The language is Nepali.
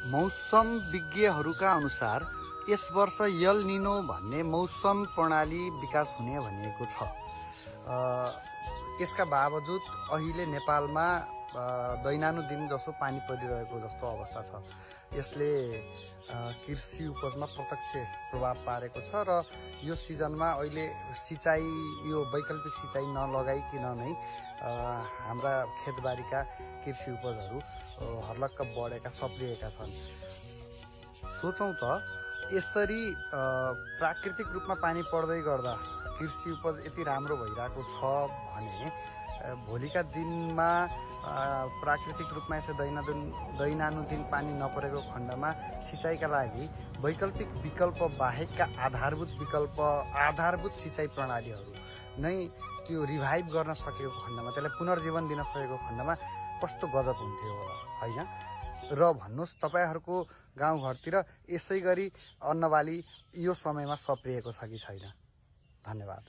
मौसम विज्ञहरूका अनुसार यस वर्ष यल निनो भन्ने मौसम प्रणाली विकास हुने भनिएको छ। यसका बावजुद अहिले नेपालमा दैनानुदिन जसो पानी परिरहेको जस्तो अवस्था छ। यसले कृषि उपजमा प्रत्यक्ष प्रभाव पारेको छ र यो सिजनमा अहिले सिँचाइ यो वैकल्पिक सिँचाइ नलगाइकन नै हाम्रा खेतबारीका कृषि उपजहरू हर्लक्क बढेका सप्रिएका छन्। सोचौँ त यसरी प्राकृतिक रूपमा पानी पर्दै गर्दा कृषि उपज यति राम्रो भइरहेको छ भने भोलिका दिनमा प्राकृतिक रूपमा यसो दैनानुदिन पानी नपरेको खण्डमा सिँचाइका लागि वैकल्पिक विकल्प बाहेकका आधारभूत सिँचाइ प्रणालीहरू नै त्यो रिभाइभ गर्न सकेको खण्डमा, त्यसलाई पुनर्जीवन दिन सकेको खण्डमा कस्तो गजब हुन्थ्यो होला, होइन? र भन्नुहोस् तपाईँहरूको गाउँघरतिर यसै गरी अन्नबाली यो समयमा सप्रिएको छ कि छैन? धन्यवाद।